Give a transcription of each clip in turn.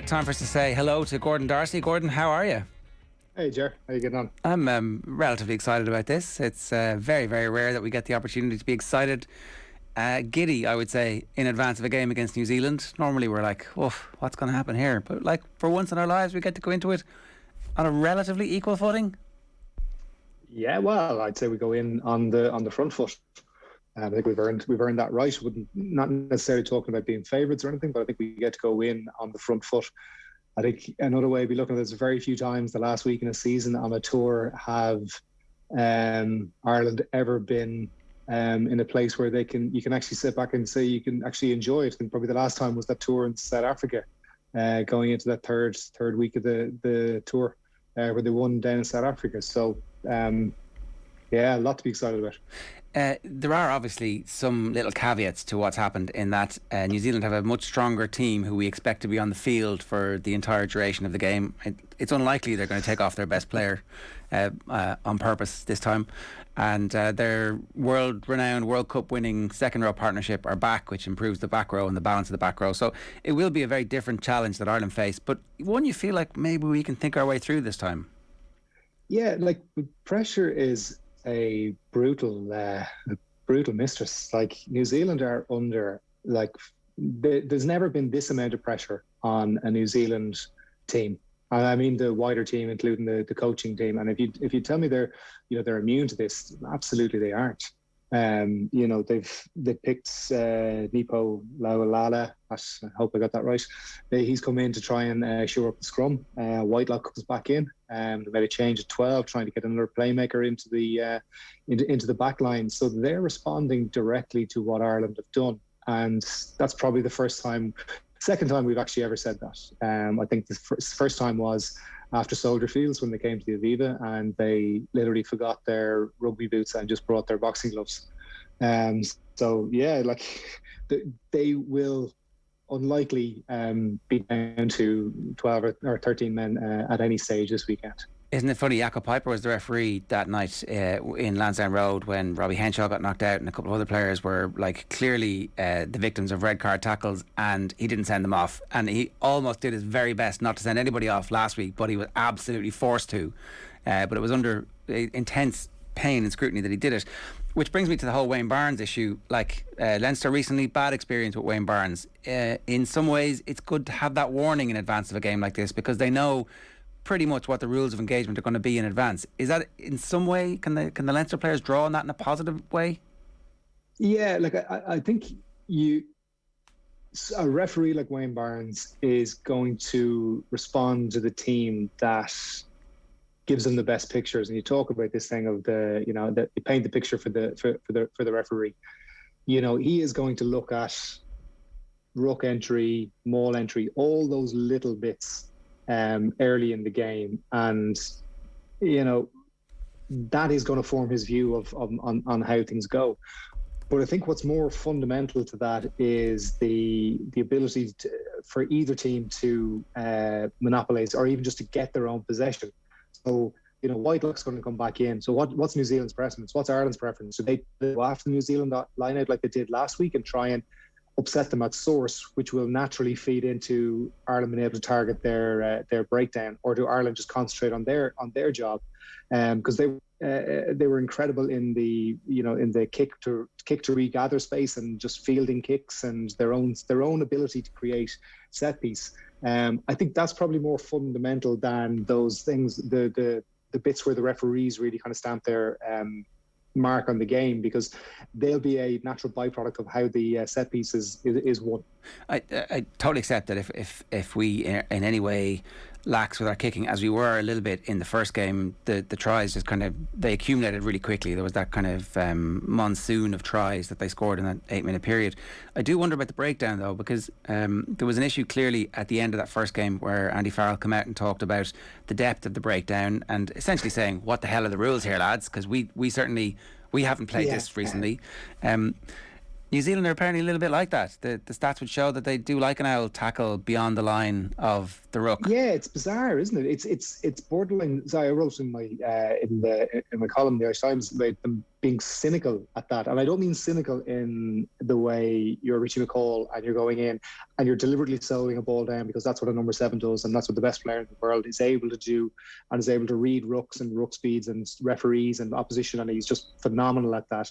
Time for us to say hello to Gordon Darcy. Gordon, how are you? Hey, Ger. How you getting on? I'm relatively excited about this. It's very, very rare that we get the opportunity to be excited, giddy, I would say, in advance of a game against New Zealand. Normally we're like, oof, what's going to happen here? But like for once in our lives, we get to go into it on a relatively equal footing. Yeah, well, I'd say we go in on the front foot. I think we've earned that right. Not necessarily talking about being favourites or anything, but I think we get to go in on the front foot. I think another way to be looking at this, very few times the last week in a season on a tour have Ireland ever been in a place where you can actually sit back and say you can actually enjoy it. And probably the last time was that tour in South Africa, going into that third week of the tour, where they won down in South Africa. So yeah, a lot to be excited about. There are obviously some little caveats to what's happened in that New Zealand have a much stronger team who we expect to be on the field for the entire duration of the game. It's unlikely they're going to take off their best player on purpose this time. And their world-renowned World Cup winning second row partnership are back, which improves the back row and the balance of the back row. So it will be a very different challenge that Ireland face, but one you feel like maybe we can think our way through this time. Yeah, like pressure is a brutal mistress. Like New Zealand are under, like there's never been this amount of pressure on a New Zealand team. I mean the wider team, including the coaching team. And if you tell me they're immune to this, absolutely they aren't. They picked Nipo Laualala. I hope I got that right. He's come in to try and shore up the scrum. Whitelock comes back in. They made a change at 12, trying to get another playmaker into the back line. So they're responding directly to what Ireland have done, and that's probably the second time we've actually ever said that. I think the first time was after Soldier Fields when they came to the Aviva and they literally forgot their rugby boots and just brought their boxing gloves. So yeah, like they will unlikely be down to 12 or 13 men at any stage this weekend. Isn't it funny, Jakob Piper was the referee that night in Lansdowne Road when Robbie Henshaw got knocked out and a couple of other players were like clearly the victims of red card tackles, and he didn't send them off, and he almost did his very best not to send anybody off last week, but he was absolutely forced to, but it was under intense pain and scrutiny that he did it. Which brings me to the whole Wayne Barnes issue. Like Leinster recently, bad experience with Wayne Barnes. In some ways it's good to have that warning in advance of a game like this because they know pretty much what the rules of engagement are going to be in advance. Is that in some way, can the Leinster players draw on that in a positive way? Yeah, like I think a referee like Wayne Barnes is going to respond to the team that gives them the best pictures. And you talk about this thing of that you paint the picture for the referee. He is going to look at ruck entry, maul entry, all those little bits early in the game, and that is going to form his view on how things go. But I think what's more fundamental to that is the ability for either team to monopolise or even just to get their own possession. So Whitelock's going to come back in. So what's New Zealand's preference? What's Ireland's preference? So they go after the New Zealand line out like they did last week and try and upset them at source, which will naturally feed into Ireland being able to target their breakdown, or do Ireland just concentrate on their job? Because they were incredible in the kick to regather space and just fielding kicks and their own ability to create set piece. I think that's probably more fundamental than those things, the bits where the referees really kind of stamp their mark on the game, because they'll be a natural byproduct of how the set piece is won. I totally accept that if we in any way lax with our kicking, as we were a little bit in the first game, the tries just they accumulated really quickly. There was that kind of monsoon of tries that they scored in that 8-minute period. I do wonder about the breakdown though, because there was an issue clearly at the end of that first game where Andy Farrell came out and talked about the depth of the breakdown and essentially saying, what the hell are the rules here, lads? Because we haven't played this recently. New Zealand are apparently a little bit like that. The stats would show that they do like an owl tackle beyond the line of the ruck. Yeah, it's bizarre, isn't it? It's borderline. So I wrote in my in my column in the Irish Times about them being cynical at that, and I don't mean cynical in the way you're Richie McCall and you're going in and you're deliberately slowing a ball down, because that's what a number 7 does, and that's what the best player in the world is able to do, and is able to read rucks and ruck speeds and referees and opposition, and he's just phenomenal at that.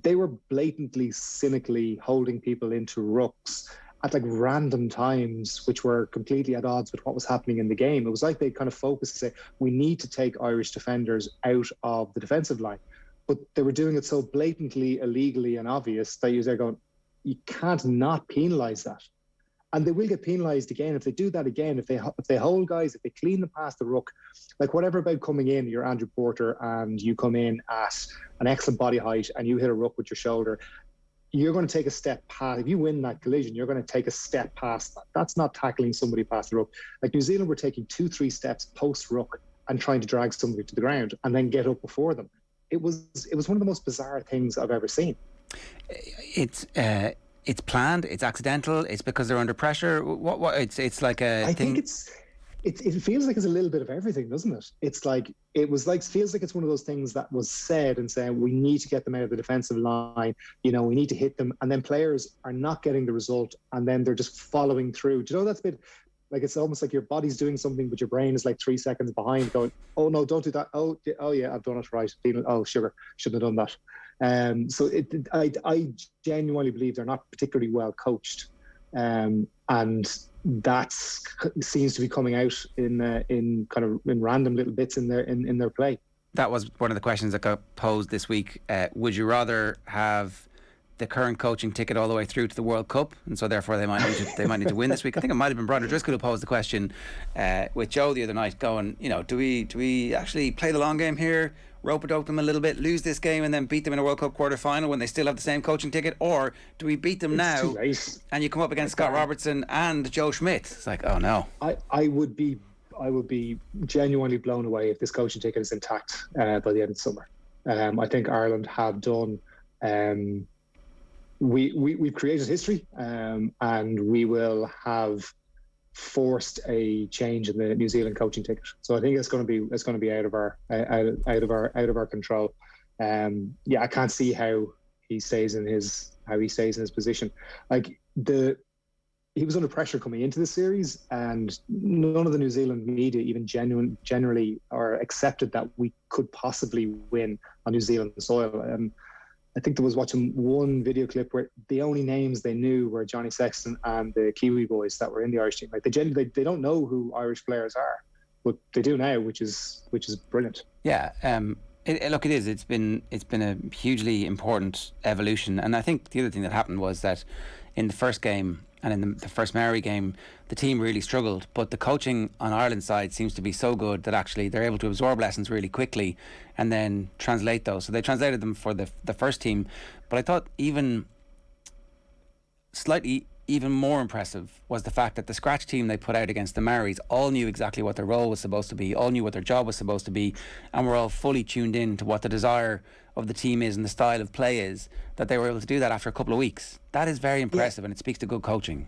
They were blatantly, cynically holding people into rucks at like random times, which were completely at odds with what was happening in the game. It was like they kind of focused to say, we need to take Irish defenders out of the defensive line. But they were doing it so blatantly, illegally and obvious that you're going, you can't not penalise that. And they will get penalised again if they do that again. If they hold guys, if they clean them past the ruck, like whatever about coming in, you're Andrew Porter and you come in at an excellent body height and you hit a ruck with your shoulder, you're going to take a step past. If you win that collision, you're going to take a step past that. That's not tackling somebody past the ruck. Like New Zealand were taking 2-3 steps post ruck and trying to drag somebody to the ground and then get up before them. It was one of the most bizarre things I've ever seen. It's planned. It's accidental. It's because they're under pressure. What? It's like a I thing. think it feels like it's a little bit of everything, doesn't it? It's like feels like it's one of those things that was said and saying we need to get them out of the defensive line. You know, we need to hit them, and then players are not getting the result, and then they're just following through. Do you know that's a bit like it's almost like your body's doing something, but your brain is like 3 seconds behind, going, "Oh no, don't do that. Oh yeah, I've done it right. Oh sugar, shouldn't have done that." So I genuinely believe they're not particularly well coached, and that seems to be coming out in random little bits in their play. That was one of the questions that got posed this week. Would you rather have the current coaching ticket all the way through to the World Cup, and so therefore they might need to win this week? I think it might have been Brother Driscoll who posed the question with Joe the other night, going, you know, do we actually play the long game here, rope-a-dope them a little bit, lose this game and then beat them in a World Cup quarter final when they still have the same coaching ticket, or do we beat them now and you come up against Scott Robertson and Joe Schmidt? It's like, oh no. I would be genuinely blown away if this coaching ticket is intact by the end of the summer. I think Ireland have done. We've created history, and we will have forced a change in the New Zealand coaching ticket. So I think it's going to be out of our control. I can't see how he stays in his position. Like he was under pressure coming into the series, and none of the New Zealand media even generally or accepted that we could possibly win on New Zealand soil. I think there was watching one video clip where the only names they knew were Johnny Sexton and the Kiwi boys that were in the Irish team. Like they don't know who Irish players are, but they do now, which is brilliant. Yeah, look, it is. It's been a hugely important evolution, and I think the other thing that happened was that in the first game and in the first Maori game, the team really struggled, but the coaching on Ireland's side seems to be so good that actually they're able to absorb lessons really quickly and then translate those. So they translated them for the first team, but I thought even more impressive was the fact that the scratch team they put out against the Maoris all knew exactly what their role was supposed to be, all knew what their job was supposed to be, and were all fully tuned in to what the desire of the team is and the style of play is, that they were able to do that after a couple of weeks. That is very impressive, and it speaks to good coaching.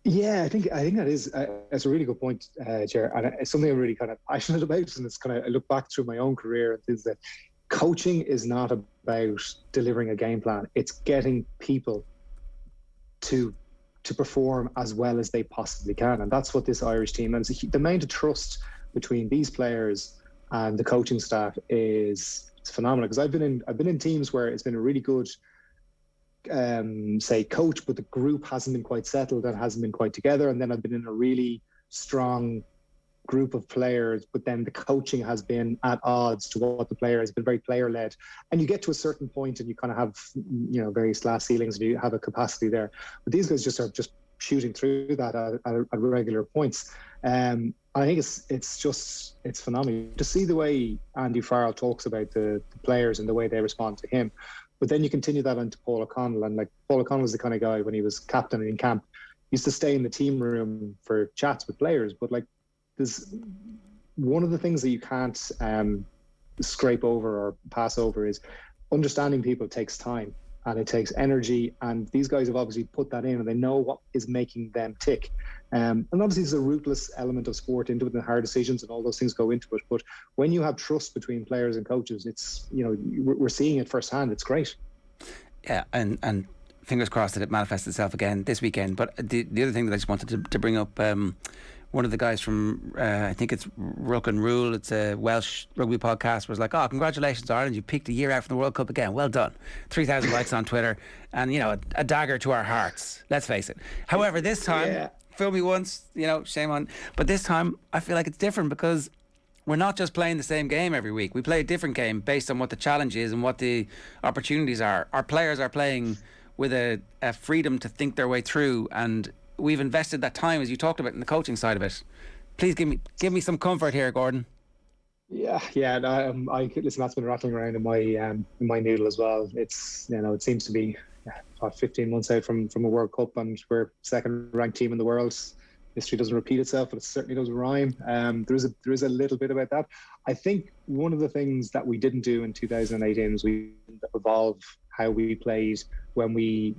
Yeah, I think that is that's a really good point, Ger, and it's something I'm really kind of passionate about. And it's kind of, I look back through my own career and things, that coaching is not about delivering a game plan. It's getting people to perform as well as they possibly can, and that's what this Irish team, and the amount of trust between these players and the coaching staff is phenomenal. Because I've been in teams where it's been a really good say coach, but the group hasn't been quite settled and hasn't been quite together, and then I've been in a really strong group of players, but then the coaching has been at odds to what the player has been, very player led, and you get to a certain point and you kind of have, you know, various glass ceilings and you have a capacity there, but these guys are just shooting through that at regular points. I think it's phenomenal to see the way Andy Farrell talks about the players and the way they respond to him. But then you continue that onto Paul O'Connell, and like Paul O'Connell was the kind of guy when he was captain in camp, used to stay in the team room for chats with players. But like, there's one of the things that you can't scrape over or pass over is understanding people takes time. and it takes energy, and these guys have obviously put that in, and they know what is making them tick. And obviously there's a ruthless element of sport into it, and hard decisions and all those things go into it. But when you have trust between players and coaches, it's, we're seeing it firsthand. It's great. Yeah, and fingers crossed that it manifests itself again this weekend. But the other thing that I just wanted to bring up, one of the guys from, I think it's Ruck and Rule, it's a Welsh rugby podcast, was like, oh, congratulations Ireland, you picked a year out from the World Cup again, well done. 3,000 likes on Twitter, and a dagger to our hearts, let's face it. However, this time, fool me once, shame on, but this time I feel like it's different, because we're not just playing the same game every week. We play a different game based on what the challenge is and what the opportunities are. Our players are playing with a freedom to think their way through, and we've invested that time, as you talked about, in the coaching side of it. Please give me some comfort here, Gordon. Yeah. I listen. That's been rattling around in my noodle as well. It's it seems to be 15 months out from a World Cup, and we're second-ranked team in the world. History doesn't repeat itself, but it certainly does rhyme. There is a little bit about that. I think one of the things that we didn't do in 2018 was we didn't evolve how we played when we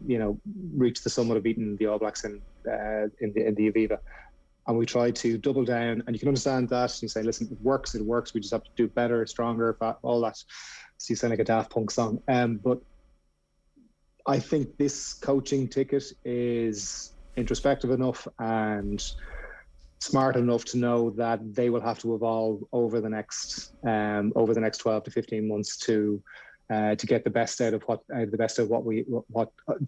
reached the summit of beating the All Blacks in the Aviva, and we tried to double down. And you can understand that and say, listen, it works. We just have to do better, stronger, all that. So you sound like a Daft Punk song. But I think this coaching ticket is introspective enough and smart enough to know that they will have to evolve over the next 12 to 15 months to get the best out of to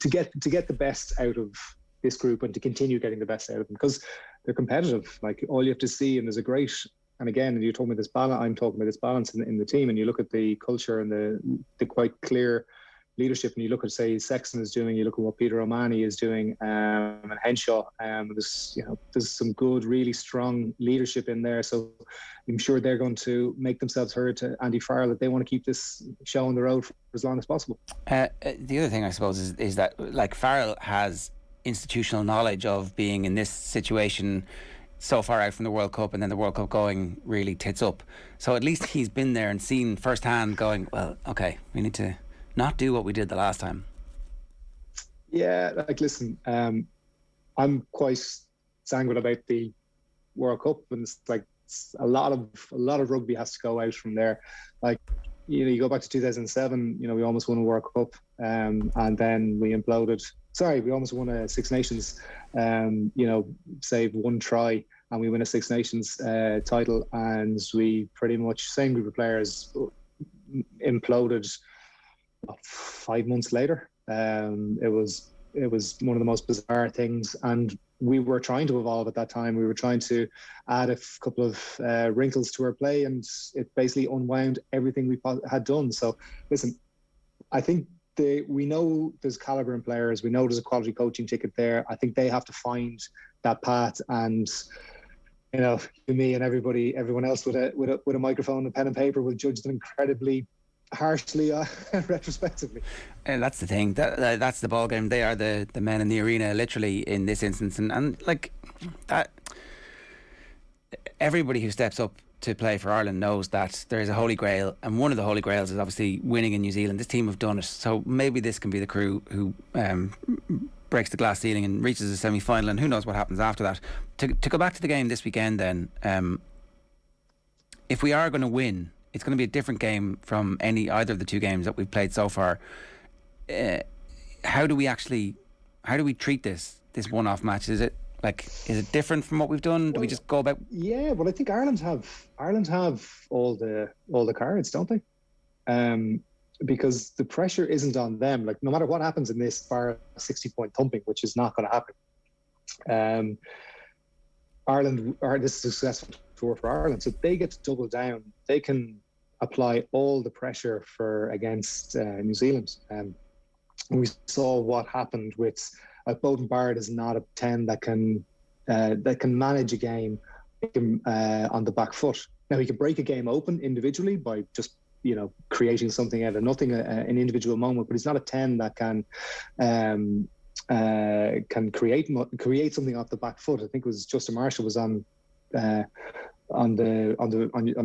get the best out of this group, and to continue getting the best out of them, because they're competitive. Like, all you have to see, and there's a great, and again, you told me this balance, I'm talking about this balance in the team, and you look at the culture and the quite clear leadership, and you look at, say, Sexton is doing, you look at what Peter O'Mahony is doing, and Henshaw, there's some good, really strong leadership in there. So I'm sure they're going to make themselves heard to Andy Farrell that they want to keep this show on the road for as long as possible. The other thing, I suppose, is that, like, Farrell has institutional knowledge of being in this situation so far out from the World Cup, and then the World Cup going really tits up. So at least he's been there and seen firsthand, going, well, okay, we need to not do what we did the last time. Yeah, like, listen, I'm quite sanguine about the World Cup, and it's like a lot of rugby has to go out from there. Like, you go back to 2007, we almost won a World Cup, and then we imploded. Sorry, we almost won a Six Nations, save one try, and we win a Six Nations title, and we pretty much, same group of players, imploded 5 months later. It was one of the most bizarre things, and we were trying to evolve at that time. We were trying to add a couple of wrinkles to our play, and it basically unwound everything we had done. So listen, I think we know there's caliber in players. We know there's a quality coaching ticket there. I think they have to find that path, and me and everyone else with a microphone and pen and paper will judge them incredibly harshly retrospectively. And that's the thing, that's the ball game. They are the men in the arena, literally, in this instance, and like that, everybody who steps up to play for Ireland knows that there is a holy grail, and one of the holy grails is obviously winning in New Zealand. This team have done it, so maybe this can be the crew who breaks the glass ceiling and reaches the semi-final, and who knows what happens after that. To go back to the game this weekend then, if we are going to win, it's going to be a different game from either of the two games that we've played so far. How do we treat this one-off match? Is it different from what we've done? Do we just go about? Yeah, well, I think Ireland have all the cards, don't they? Because the pressure isn't on them. Like, no matter what happens in this, bar 60-point thumping, which is not going to happen. Ireland are this successful tour for Ireland, so they get to double down. They can apply all the pressure against New Zealand. We saw what happened with Beauden Barrett is not a 10 that can manage a game on the back foot. Now, he can break a game open individually by just creating something out of nothing, an individual moment, but he's not a 10 that can create something off the back foot. I think it was Justin Marshall was on the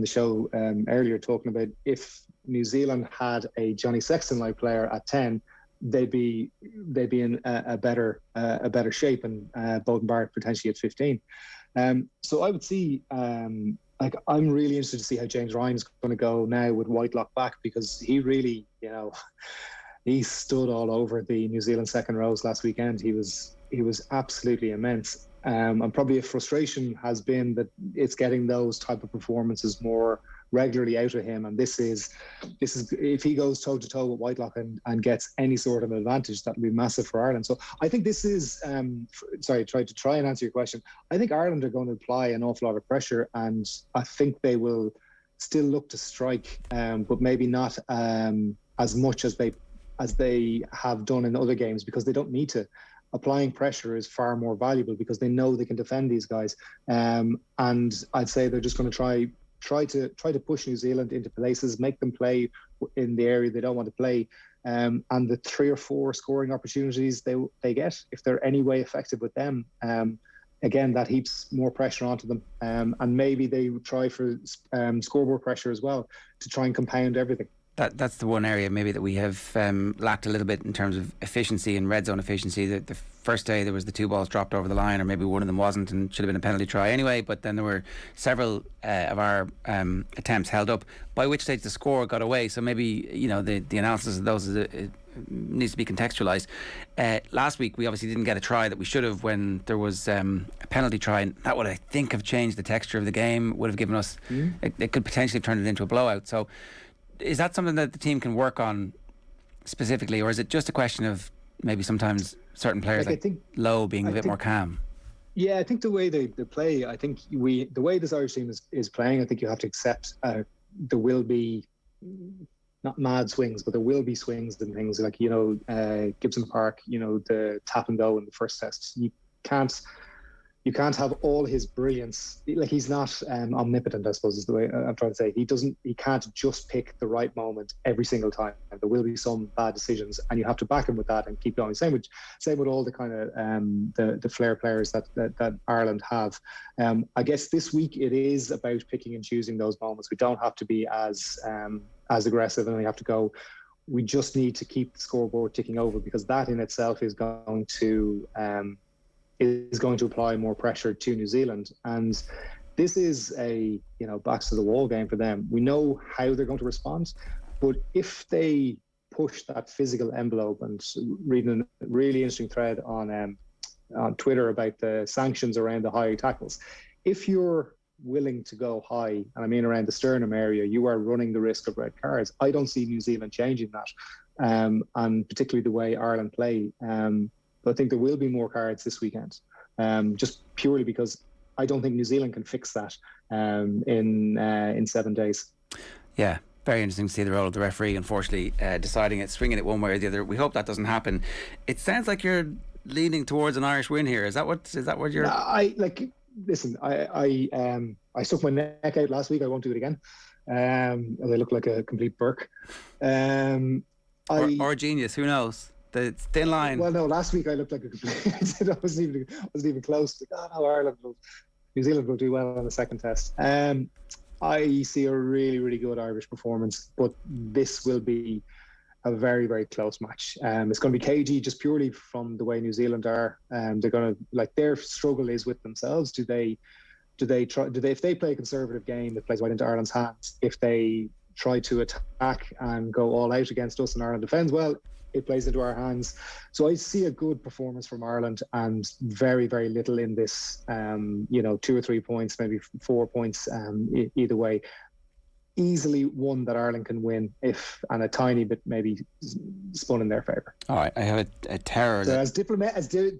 show earlier, talking about if New Zealand had a Johnny Sexton like player at 10, they'd be in a better shape, and Bowden Barrett potentially at 15. So I would see, like, I'm really interested to see how James Ryan's going to go now with Whitelock back, because he really, he stood all over the New Zealand second rows last weekend. He was absolutely immense. And probably a frustration has been that it's getting those type of performances more regularly out of him. And this is if he goes toe to toe with Whitelock and gets any sort of advantage, that will be massive for Ireland. So I think this is try and answer your question. I think Ireland are going to apply an awful lot of pressure, and I think they will still look to strike, but maybe not as much as they have done in other games, because they don't need to. Applying pressure is far more valuable because they know they can defend these guys. And I'd say they're just going to try to push New Zealand into places, make them play in the area they don't want to play. And the 3 or 4 scoring opportunities they get, if they're any way effective with them, again, that heaps more pressure onto them. And maybe they try for scoreboard pressure as well to try and compound everything. That's the one area maybe that we have lacked a little bit in terms of efficiency and red zone efficiency. The first day there was the 2 balls dropped over the line, or maybe one of them wasn't and should have been a penalty try anyway, but then there were several of our attempts held up, by which stage the score got away. So maybe the analysis of those needs to be contextualised. Last week we obviously didn't get a try that we should have when there was a penalty try, and that would, I think, have changed the texture of the game, would have given us it could potentially have turned it into a blowout. So is that something that the team can work on specifically, or is it just a question of maybe sometimes certain players I think Lowe being a bit more calm? Yeah, I think the way they play, I think the way this Irish team is playing, I think you have to accept there will be not mad swings, but there will be swings and things like, Gibson Park, the tap and go in the first test. You can't have all his brilliance. Like, he's not omnipotent, I suppose is the way I'm trying to say. He can't just pick the right moment every single time. There will be some bad decisions, and you have to back him with that and keep going. Same with all the kind of the flair players that Ireland have. I guess this week it is about picking and choosing those moments. We don't have to be as aggressive, and we have to go. We just need to keep the scoreboard ticking over, because that in itself is going to apply more pressure to New Zealand. And this is a backs to the wall game for them. We know how they're going to respond, but if they push that physical envelope, and reading a really interesting thread on Twitter about the sanctions around the high tackles, if you're willing to go high, and I mean around the sternum area, you are running the risk of red cards. I don't see New Zealand changing that, and particularly the way Ireland play. But I think there will be more cards this weekend, just purely because I don't think New Zealand can fix that in 7 days. Yeah, very interesting to see the role of the referee, unfortunately, deciding it, swinging it one way or the other. We hope that doesn't happen. It sounds like you're leaning towards an Irish win here. Is that what you're... Listen, I stuck my neck out last week. I won't do it again. As I look like a complete Burke. Or a genius, who knows? The thin line. Well, no, last week I looked like a complete... I wasn't even close. New Zealand will do well on the second test. I see a really, really good Irish performance, but this will be a very, very close match. It's going to be cagey, just purely from the way New Zealand are. They're going to, their struggle is with themselves. If they play a conservative game that plays right into Ireland's hands, if they try to attack and go all out against us and Ireland defends well, it plays into our hands. So I see a good performance from Ireland, and very, very little in this, 2 or 3 points, maybe 4 points, either way. Easily one that Ireland can win, and a tiny bit maybe spun in their favour. All right, I have a terror. So as diplomatically,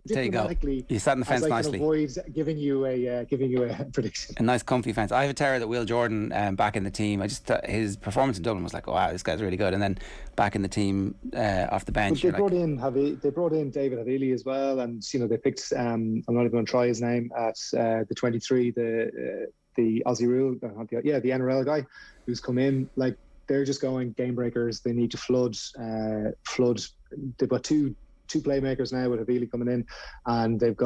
you sat in the fence as I nicely. Can avoid giving you a prediction. A nice comfy fence. I have a terror that Will Jordan back in the team. I just thought his performance in Dublin was like, oh, wow, this guy's really good. And then back in the team off the bench. But they brought in David Havili as well, and they picked. I'm not even going to try his name at the 23. The Aussie rule, the NRL guy who's come in. Like, they're just going game breakers. They need to flood. They've got two playmakers now with Havili coming in, and it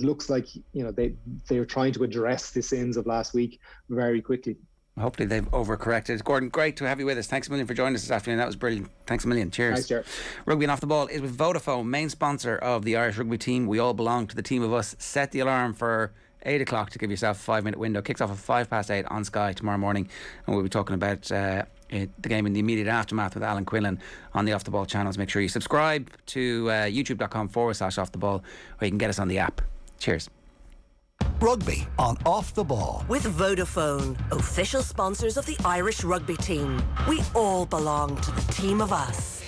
looks like they're trying to address the sins of last week very quickly. Hopefully they've overcorrected. Gordon, great to have you with us. Thanks a million for joining us this afternoon. That was brilliant. Thanks a million. Cheers. Thanks, Ger. Rugby and Off the Ball is with Vodafone, main sponsor of the Irish rugby team. We all belong to the team of us. Set the alarm for 8 o'clock to give yourself a 5-minute window. Kicks off at 8:05 on Sky tomorrow morning, and we'll be talking about the game in the immediate aftermath with Alan Quillan on the Off the Ball channels. Make sure you subscribe to youtube.com/Off the Ball, or you can get us on the app. Cheers. Rugby on Off the Ball. With Vodafone, official sponsors of the Irish rugby team. We all belong to the team of us.